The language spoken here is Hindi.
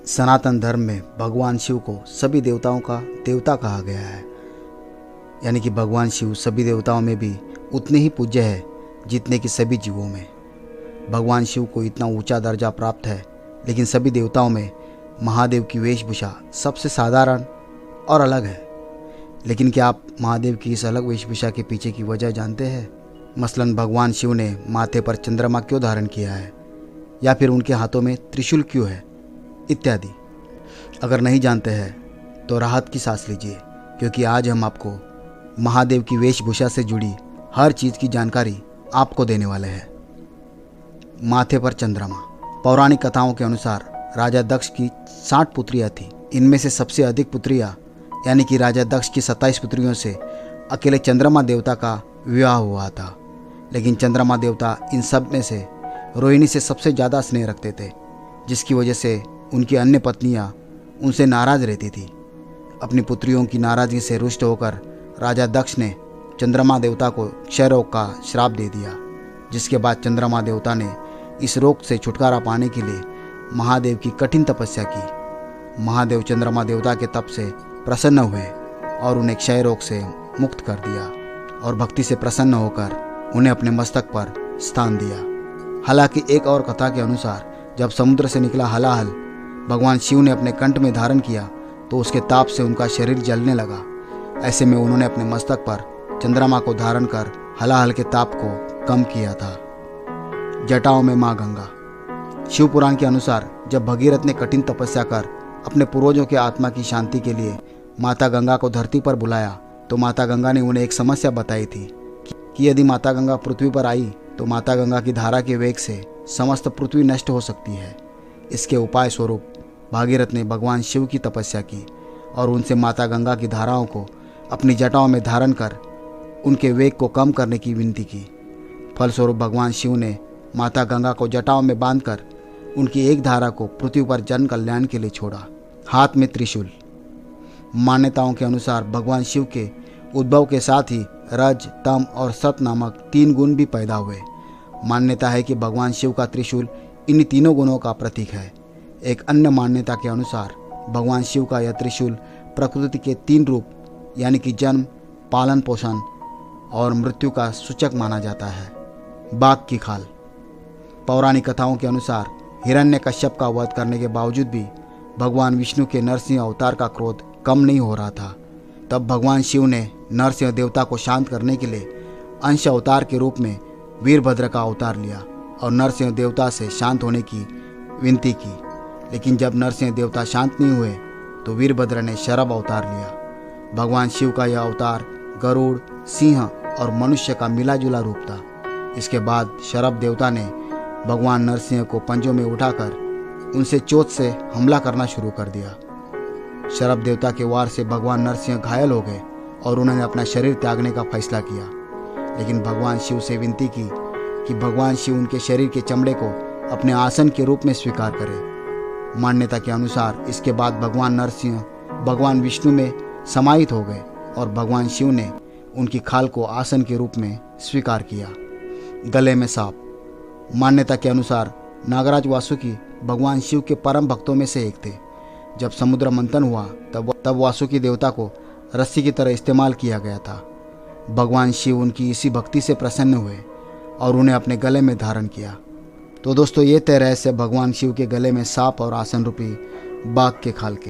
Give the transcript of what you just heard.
सनातन धर्म में भगवान शिव को सभी देवताओं का देवता कहा गया है। यानी कि भगवान शिव सभी देवताओं में भी उतने ही पूज्य है जितने कि सभी जीवों में। भगवान शिव को इतना ऊंचा दर्जा प्राप्त है, लेकिन सभी देवताओं में महादेव की वेशभूषा सबसे साधारण और अलग है। लेकिन क्या आप महादेव की इस अलग वेशभूषा के पीछे की वजह जानते हैं? मसलन भगवान शिव ने माथे पर चंद्रमा क्यों धारण किया है, या फिर उनके हाथों में त्रिशूल क्यों है, इत्यादि। अगर नहीं जानते हैं तो राहत की सांस लीजिए, क्योंकि आज हम आपको महादेव की वेशभूषा से जुड़ी हर चीज़ की जानकारी आपको देने वाले हैं। माथे पर चंद्रमा। पौराणिक कथाओं के अनुसार राजा दक्ष की 60 पुत्रियां थीं। इनमें से सबसे अधिक पुत्रियां यानी कि राजा दक्ष की 27 पुत्रियों से अकेले चंद्रमा देवता का विवाह हुआ था। लेकिन चंद्रमा देवता इन सब में से रोहिणी से सबसे ज़्यादा स्नेह रखते थे, जिसकी वजह से उनकी अन्य पत्नियां उनसे नाराज रहती थीं। अपनी पुत्रियों की नाराज़गी से रुष्ट होकर राजा दक्ष ने चंद्रमा देवता को क्षय रोग का श्राप दे दिया, जिसके बाद चंद्रमा देवता ने इस रोग से छुटकारा पाने के लिए महादेव की कठिन तपस्या की। महादेव चंद्रमा देवता के तप से प्रसन्न हुए और उन्हें क्षय रोग से मुक्त कर दिया और भक्ति से प्रसन्न होकर उन्हें अपने मस्तक पर स्थान दिया। हालांकि एक और कथा के अनुसार जब समुद्र से निकला हलाहल भगवान शिव ने अपने कंठ में धारण किया तो उसके ताप से उनका शरीर जलने लगा। ऐसे में उन्होंने अपने मस्तक पर चंद्रमा को धारण कर हलाहल के ताप को कम किया था। जटाओं में माँ गंगा। शिव पुराण के अनुसार जब भगीरथ ने कठिन तपस्या कर अपने पूर्वजों के आत्मा की शांति के लिए माता गंगा को धरती पर बुलाया, तो माता गंगा ने उन्हें एक समस्या बताई थी कि यदि माता गंगा पृथ्वी पर आई तो माता गंगा की धारा के वेग से समस्त पृथ्वी नष्ट हो सकती है। इसके उपाय स्वरूप भागीरथ ने भगवान शिव की तपस्या की और उनसे माता गंगा की धाराओं को अपनी जटाओं में धारण कर उनके वेग को कम करने की विनती की। फलस्वरूप भगवान शिव ने माता गंगा को जटाओं में बांधकर उनकी एक धारा को पृथ्वी पर जन कल्याण के लिए छोड़ा। हाथ में त्रिशूल। मान्यताओं के अनुसार भगवान शिव के उद्भव के साथ ही रज, तम और सत नामक 3 गुण भी पैदा हुए। मान्यता है कि भगवान शिव का त्रिशूल इन तीनों गुणों का प्रतीक है। एक अन्य मान्यता के अनुसार भगवान शिव का यह त्रिशूल प्रकृति के 3 रूप यानी कि जन्म, पालन पोषण और मृत्यु का सूचक माना जाता है। बाघ की खाल। पौराणिक कथाओं के अनुसार हिरण्यकश्यप का वध करने के बावजूद भी भगवान विष्णु के नरसिंह अवतार का क्रोध कम नहीं हो रहा था। तब भगवान शिव ने नरसिंह देवता को शांत करने के लिए अंश अवतार के रूप में वीरभद्र का अवतार लिया और नरसिंह देवता से शांत होने की विनती की। लेकिन जब नरसिंह देवता शांत नहीं हुए तो वीरभद्र ने शरभ अवतार लिया। भगवान शिव का यह अवतार गरुड़, सिंह और मनुष्य का मिला-जुला रूप था। इसके बाद शरभ देवता ने भगवान नरसिंह को पंजों में उठाकर उनसे चोट से हमला करना शुरू कर दिया। शरभ देवता के वार से भगवान नरसिंह घायल हो गए और उन्होंने अपना शरीर त्यागने का फैसला किया। लेकिन भगवान शिव से विनती की कि भगवान शिव उनके शरीर के चमड़े को अपने आसन के रूप में स्वीकार करें। मान्यता के अनुसार इसके बाद भगवान नरसिंह भगवान विष्णु में समाहित हो गए और भगवान शिव ने उनकी खाल को आसन के रूप में स्वीकार किया। गले में सांप। मान्यता के अनुसार नागराज वासुकी भगवान शिव के परम भक्तों में से एक थे। जब समुद्र मंथन हुआ तब वासुकी देवता को रस्सी की तरह इस्तेमाल किया गया था। भगवान शिव उनकी इसी भक्ति से प्रसन्न हुए और उन्हें अपने गले में धारण किया। तो दोस्तों, ये थे रहस्य भगवान शिव के गले में सांप और आसन रूपी बाघ के खाल के।